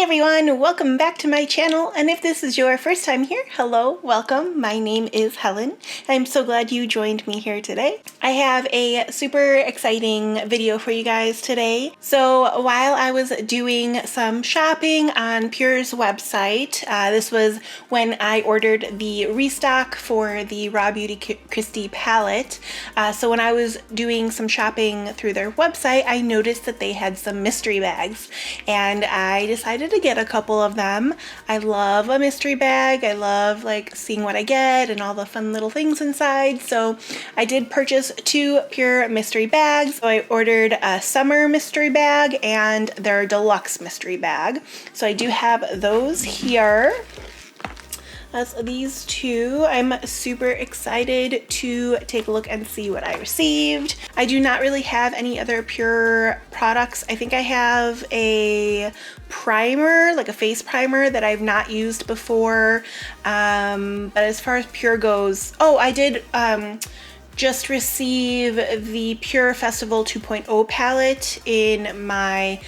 everyone, welcome back to my channel, and if this is your first time here, hello, welcome. My name is Helen. I'm so glad you joined me here today. I have a super exciting video for you guys today. So while I was doing some shopping on PUR's website, this was when I ordered the restock for the RawBeautyKristi Palette. So when I was doing some shopping through their website, I noticed that they had some mystery bags, and I decided to get a couple of them. I love a mystery bag. I love like seeing what I get and all the fun little things inside. So I did purchase two PUR mystery bags. So I ordered a summer mystery bag and their deluxe mystery bag. So I do have those here. That's these two. I'm super excited to take a look and see what I received. I do not really have any other PUR products. I think I have a primer, like a face primer that I've not used before. But as far as PUR goes, oh, I did just receive the PUR Festival 2.0 palette in my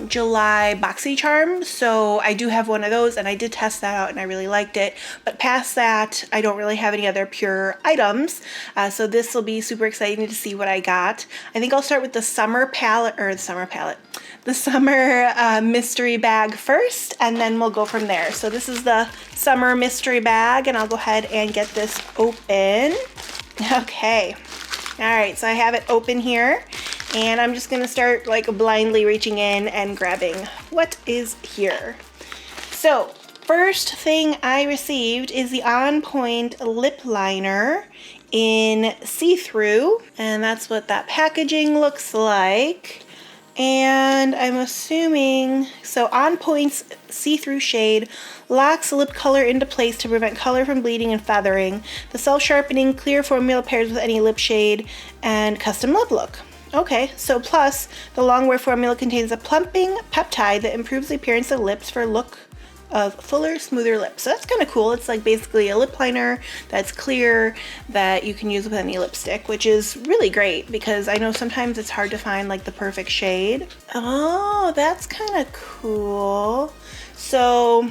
July BoxyCharm, so I do have one of those, and I did test that out and I really liked it. But past that, I don't really have any other PUR items, so this will be super exciting to see what I got. I think I'll start with the summer palette, the summer mystery bag first, and then we'll go from there. So this is the summer mystery bag, and I'll go ahead and get this open. Okay, all right, so I have it open here. And I'm just gonna start like blindly reaching in and grabbing what is here. So first thing I received is the On Point lip liner in see-through, and that's what that packaging looks like. And I'm assuming, so On Point's see-through shade locks lip color into place to prevent color from bleeding and feathering. The self-sharpening clear formula pairs with any lip shade and custom lip look. Okay, so plus the longwear formula contains a plumping peptide that improves the appearance of lips for a look of fuller, smoother lips. So that's kind of cool. It's like basically a lip liner that's clear that you can use with any lipstick, which is really great because I know sometimes it's hard to find like the perfect shade. Oh, that's kind of cool. So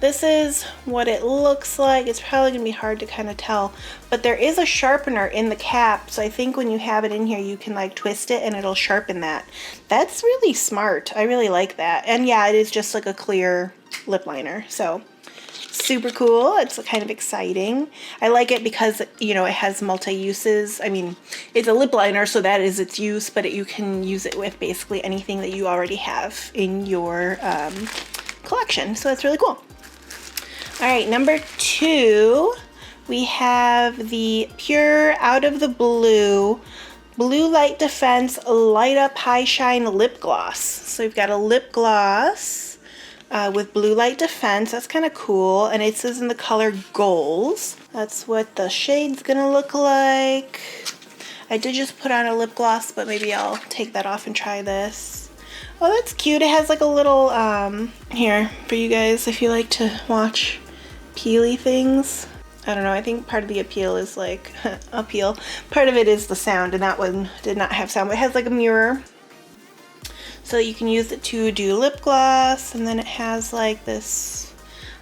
this is what it looks like. It's probably gonna be hard to kind of tell, but there is a sharpener in the cap. So I think when you have it in here, you can like twist it and it'll sharpen that. That's really smart. I really like that. And yeah, it is just like a clear lip liner. So super cool. It's kind of exciting. I like it because, you know, it has multi-uses. I mean, it's a lip liner, so that is its use, but you can use it with basically anything that you already have in your collection. So that's really cool. All right, number two, we have the PUR Out of the Blue Light Defense Light Up High Shine Lip Gloss. So we've got a lip gloss with blue light defense. That's kind of cool, and it says in the color Goals. That's what the shade's gonna look like. I did just put on a lip gloss, but maybe I'll take that off and try this. Oh, that's cute. It has like a little, here, for you guys if you like to watch peely things. I don't know, I think part of the appeal is like, part of it is the sound, and that one did not have sound, but it has like a mirror. So you can use it to do lip gloss, and then it has like this,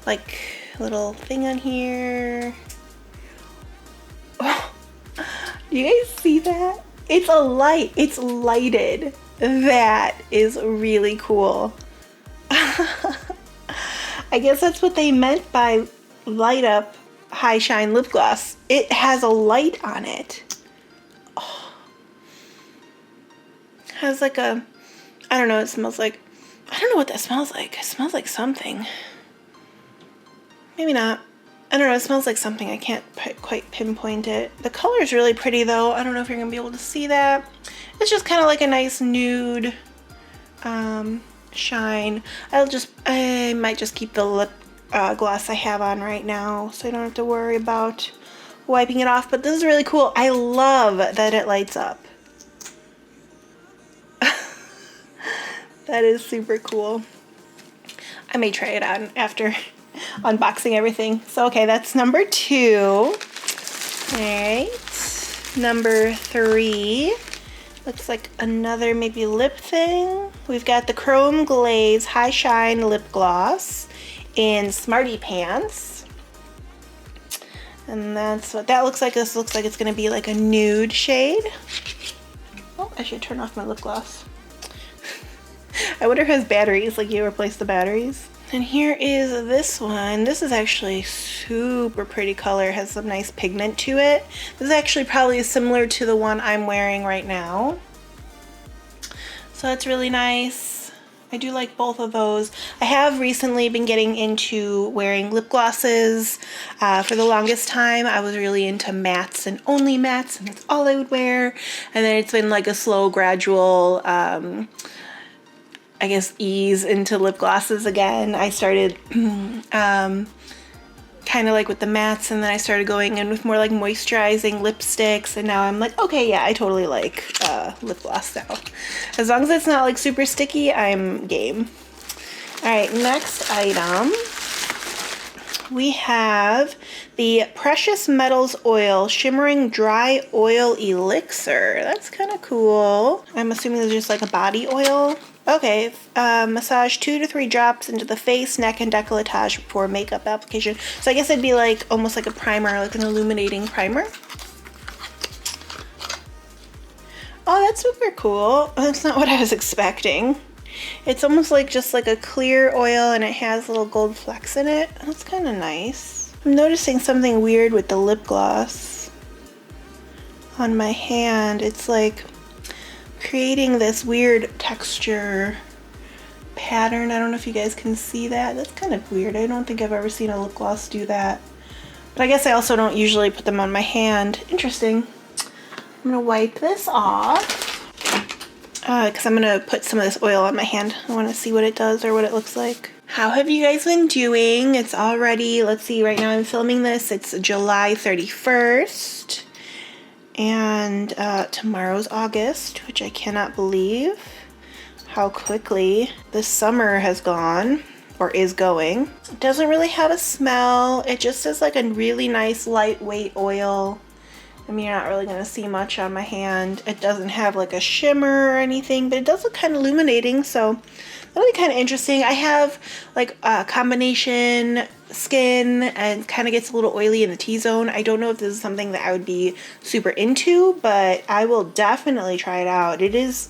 like, little thing on here. Oh, do you guys see that? It's a light, it's lighted. That is really cool. I guess that's what they meant by light up high shine lip gloss. It has a light on it. Oh. It has like a, I don't know, it smells like, I don't know what that smells like. It smells like something. Maybe not. I don't know, it smells like something. I can't quite pinpoint it. The color is really pretty though. I don't know if you're gonna be able to see that. It's just kind of like a nice nude shine. I might just keep the lip gloss I have on right now, so I don't have to worry about wiping it off. But this is really cool. I love that it lights up. That is super cool. I may try it on after unboxing everything. So okay, that's number two. All right, number three Looks like another maybe lip thing. We've got the Chrome Glaze High Shine Lip Gloss in Smarty Pants. And that's what that looks like. This looks like it's gonna be like a nude shade. Oh, I should turn off my lip gloss. I wonder if it has batteries, like you replace the batteries. And here is this one. This is actually super pretty color. It has some nice pigment to it. This is actually probably similar to the one I'm wearing right now. So that's really nice. I do like both of those. I have recently been getting into wearing lip glosses. For the longest time, I was really into mattes and only mattes, and that's all I would wear. And then it's been like a slow, gradual, I guess, ease into lip glosses again. I started kind of like with the mattes, and then I started going in with more like moisturizing lipsticks, and now I'm like, okay, yeah, I totally like lip gloss now. As long as it's not like super sticky, I'm game. All right, next item. We have the Precious Metals Oil Shimmering Dry Oil Elixir. That's kind of cool. I'm assuming it's just like a body oil. Okay, massage 2 to 3 drops into the face, neck, and décolletage before makeup application. So I guess it'd be like almost like a primer, like an illuminating primer. Oh, that's super cool. That's not what I was expecting. It's almost like just like a clear oil, and it has little gold flecks in it. That's kind of nice. I'm noticing something weird with the lip gloss on my hand. It's like creating this weird texture pattern. I don't know if you guys can see that. That's kind of weird. I don't think I've ever seen a lip gloss do that. But I guess I also don't usually put them on my hand. Interesting. I'm gonna wipe this off because I'm gonna put some of this oil on my hand. I want to see what it does or what it looks like. How have you guys been doing? It's already, let's see, right now I'm filming this. It's July 31st. And tomorrow's August, which I cannot believe how quickly this summer has gone, or is going. It doesn't really have a smell. It just is like a really nice lightweight oil. I mean, you're not really gonna see much on my hand. It doesn't have like a shimmer or anything, but it does look kind of illuminating, so that'll be kind of interesting. I have like a combination skin and kind of gets a little oily in the T-zone. I don't know if this is something that I would be super into, but I will definitely try it out. It is,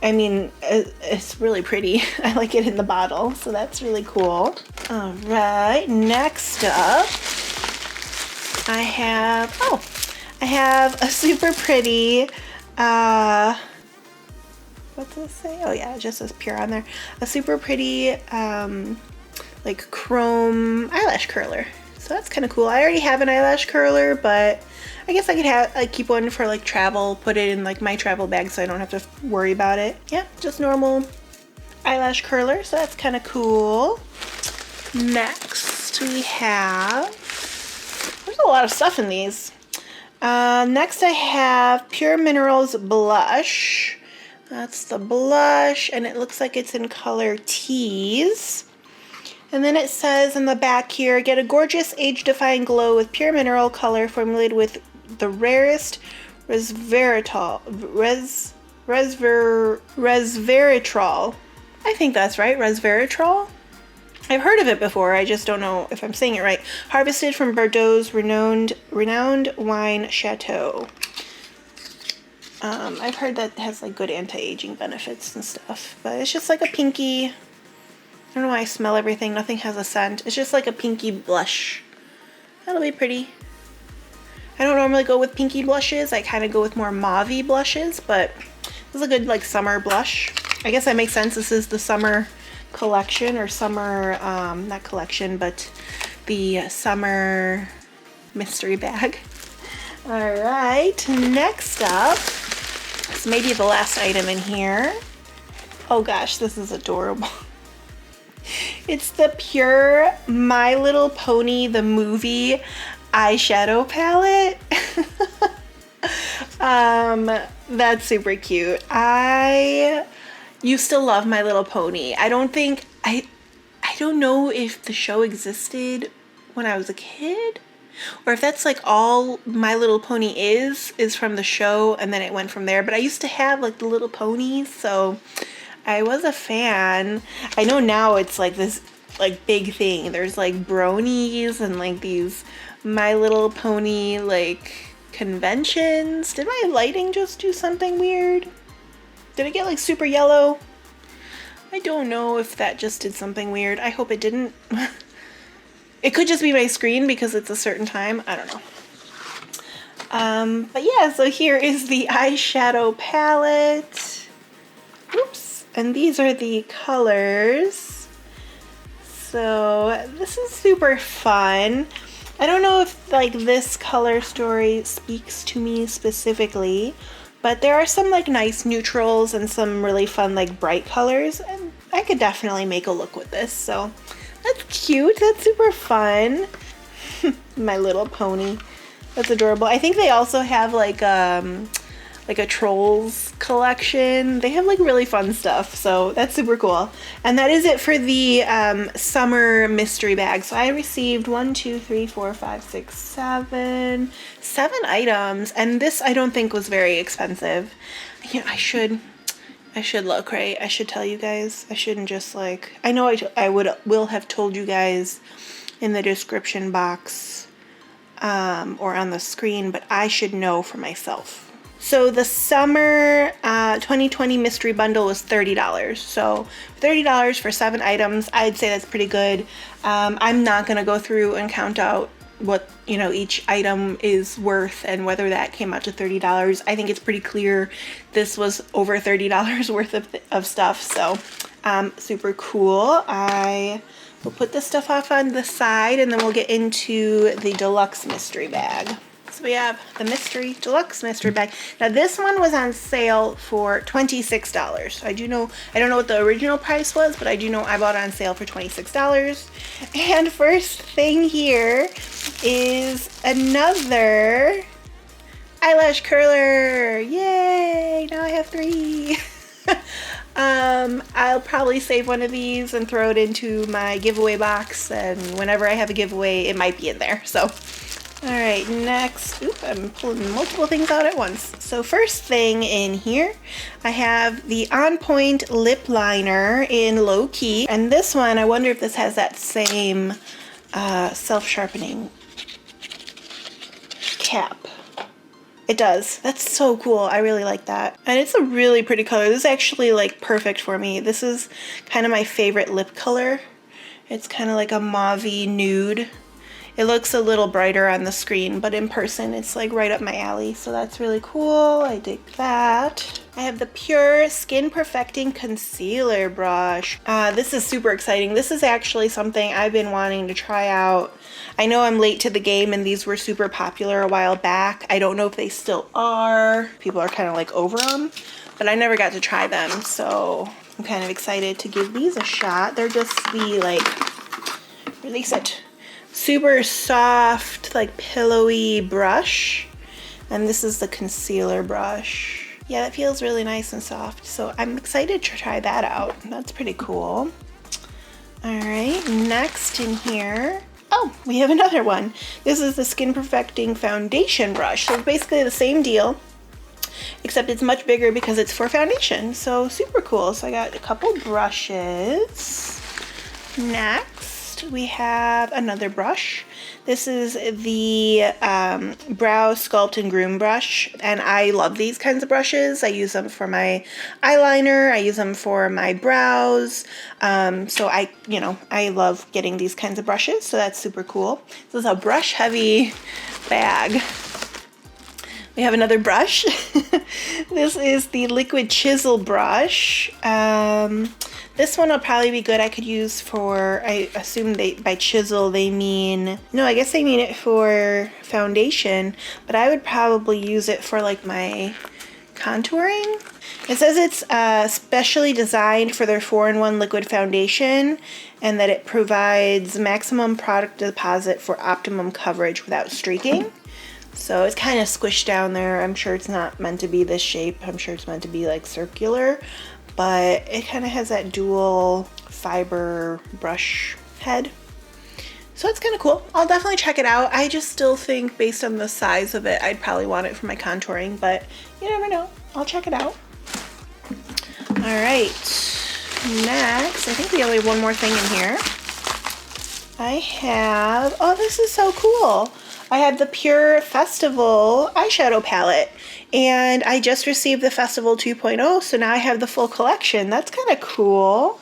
I mean, it's really pretty. I like it in the bottle, so that's really cool. All right, next up, I have a super pretty, what's this say? Oh yeah, it just says PUR on there. A super pretty, like chrome eyelash curler. So that's kind of cool. I already have an eyelash curler, but I guess I could keep one for like travel, put it in like my travel bag so I don't have to worry about it. Yeah, just normal eyelash curler, so that's kind of cool. Next we have, there's a lot of stuff in these. Next I have Pure Minerals Blush. That's the blush, and it looks like it's in color Tease. And then it says in the back here, get a gorgeous age-defying glow with pure mineral color formulated with the rarest resveratrol. I think that's right, resveratrol. I've heard of it before, I just don't know if I'm saying it right. Harvested from Bordeaux's renowned wine chateau. I've heard that it has like good anti-aging benefits and stuff, but it's just like a pinky, I don't know why I smell everything, nothing has a scent. It's just like a pinky blush. That'll be pretty. I don't normally go with pinky blushes, I kind of go with more mauve-y blushes, but this is a good like summer blush. I guess that makes sense, this is the summer collection, or summer, not collection, but the summer mystery bag. Alright, next up, this may be the last item in here. Oh gosh, this is adorable. It's the PUR My Little Pony the Movie eyeshadow palette. That's super cute. I used to love My Little Pony. I don't know if the show existed when I was a kid, or if that's like all My Little Pony is from the show and then it went from there. But I used to have like the little ponies, so I was a fan. I know now it's like this like big thing. There's like bronies and like these My Little Pony like conventions. Did my lighting just do something weird? Did it get like super yellow? I don't know if that just did something weird. I hope it didn't. It could just be my screen because it's a certain time. I don't know. But yeah, so here is the eyeshadow palette. Oops. And these are the colors. So this is super fun. I don't know if like this color story speaks to me specifically, but there are some like nice neutrals and some really fun like bright colors, and I could definitely make a look with this. So that's cute. That's super fun. My Little Pony. That's adorable. I think they also have like a Trolls collection. They have like really fun stuff, so that's super cool. And that is it for the summer mystery bag. So I received 7 items, and this I don't think was very expensive. You know, I should look, right? I should tell you guys. I shouldn't just like, I know I will have told you guys in the description box or on the screen, but I should know for myself. So the summer 2020 mystery bundle was $30. So $30 for 7 items, I'd say that's pretty good. I'm not gonna go through and count out what, you know, each item is worth and whether that came out to $30. I think it's pretty clear this was over $30 worth of stuff. So super cool. I will put this stuff off on the side and then we'll get into the deluxe mystery bag. So we have the Deluxe Mystery Bag. Now this one was on sale for $26. So I don't know what the original price was, but I do know I bought it on sale for $26. And first thing here is another eyelash curler. Yay! Now I have 3. I'll probably save one of these and throw it into my giveaway box, and whenever I have a giveaway, it might be in there. So all right, next, I'm pulling multiple things out at once. So first thing in here, I have the On Point lip liner in Low Key. And this one, I wonder if this has that same self-sharpening cap. It does. That's so cool. I really like that. And it's a really pretty color. This is actually like perfect for me. This is kind of my favorite lip color. It's kind of like a mauvey nude. It looks a little brighter on the screen, but in person it's like right up my alley, so that's really cool. I dig that. I have the PUR Skin Perfecting Concealer Brush. This is super exciting. This is actually something I've been wanting to try out. I know I'm late to the game and these were super popular a while back. I don't know if they still are. People are kind of like over them, but I never got to try them, so I'm kind of excited to give these a shot. They're just the like, release it. Super soft, like pillowy brush. And this is the concealer brush. Yeah, that feels really nice and soft. So I'm excited to try that out. That's pretty cool. All right, next in here. Oh, we have another one. This is the Skin Perfecting Foundation Brush. So it's basically the same deal, except it's much bigger because it's for foundation. So super cool. So I got a couple brushes. Next, we have another brush. This is the Brow Sculpt and Groom brush, and I love these kinds of brushes. I use them for my eyeliner. I use them for my brows. So I love getting these kinds of brushes, so that's super cool. This is a brush heavy bag. We have another brush. This is the Liquid Chisel brush. This one will probably be good. I could use for, I assume by chisel they mean, no, I guess they mean it for foundation, but I would probably use it for like my contouring. It says it's specially designed for their 4-in-1 liquid foundation and that it provides maximum product deposit for optimum coverage without streaking. So it's kind of squished down there. I'm sure it's not meant to be this shape. I'm sure it's meant to be like circular, but it kind of has that dual fiber brush head. So it's kind of cool. I'll definitely check it out. I just still think based on the size of it, I'd probably want it for my contouring, but you never know. I'll check it out. All right, next, I think we only have one more thing in here. I have, oh, this is so cool. I have the PUR Festival eyeshadow palette, and I just received the Festival 2.0, so now I have the full collection. That's kind of cool.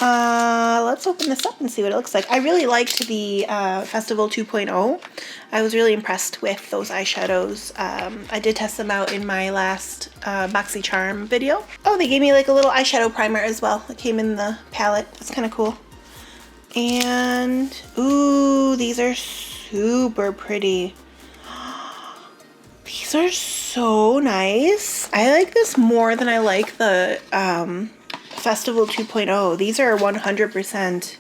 Let's open this up and see what it looks like. I really liked the Festival 2.0. I was really impressed with those eyeshadows. I did test them out in my last BoxyCharm video. Oh, they gave me like a little eyeshadow primer as well. It came in the palette. That's kind of cool. And, ooh, these are super pretty. These are so nice. I like this more than I like the Festival 2.0. These are 100%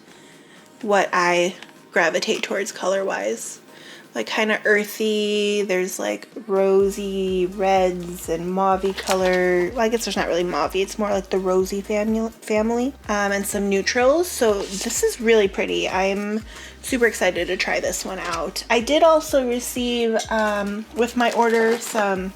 what I gravitate towards color-wise. Like kind of earthy, there's like rosy reds and mauvey color. Well, I guess there's not really mauvey, it's more like the rosy family. And some neutrals, so this is really pretty. I'm super excited to try this one out. I did also receive, with my order, some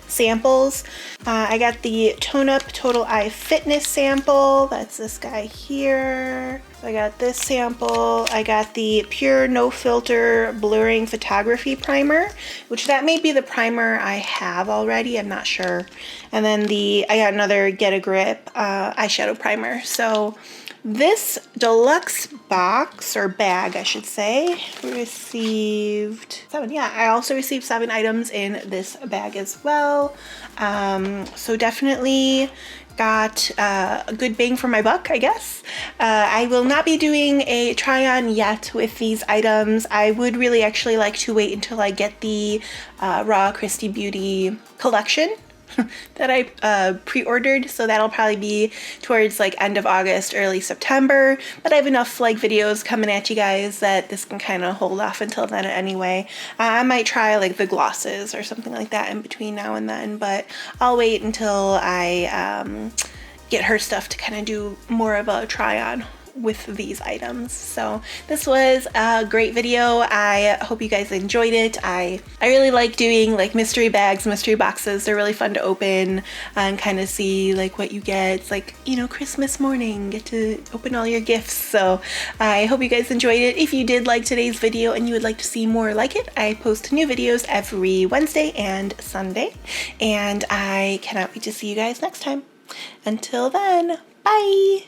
samples. I got the Tone Up Total Eye Fitness sample. That's this guy here. So I got this sample. I got the PUR No Filter Blurring Photography Primer, which that may be the primer I have already. I'm not sure. And then I got another Get a Grip eyeshadow primer. So this deluxe box, or bag I should say, received 7. Yeah, I also received 7 items in this bag as well. So definitely got a good bang for my buck, I guess. I will not be doing a try on yet with these items. I would really actually like to wait until I get the RawKristi Beauty collection that I pre-ordered, so that'll probably be towards like end of August, early September, but I have enough like videos coming at you guys that this can kind of hold off until then anyway. I might try like the glosses or something like that in between now and then, but I'll wait until I get her stuff to kind of do more of a try on with these items. So this was a great video. I hope you guys enjoyed it. I really like doing like mystery bags, mystery boxes. They're really fun to open and kind of see like what you get. It's like, you know, Christmas morning, get to open all your gifts. So I hope you guys enjoyed it. If you did like today's video and you would like to see more like it, I post new videos every Wednesday and Sunday, and I cannot wait to see you guys next time. Until then, bye!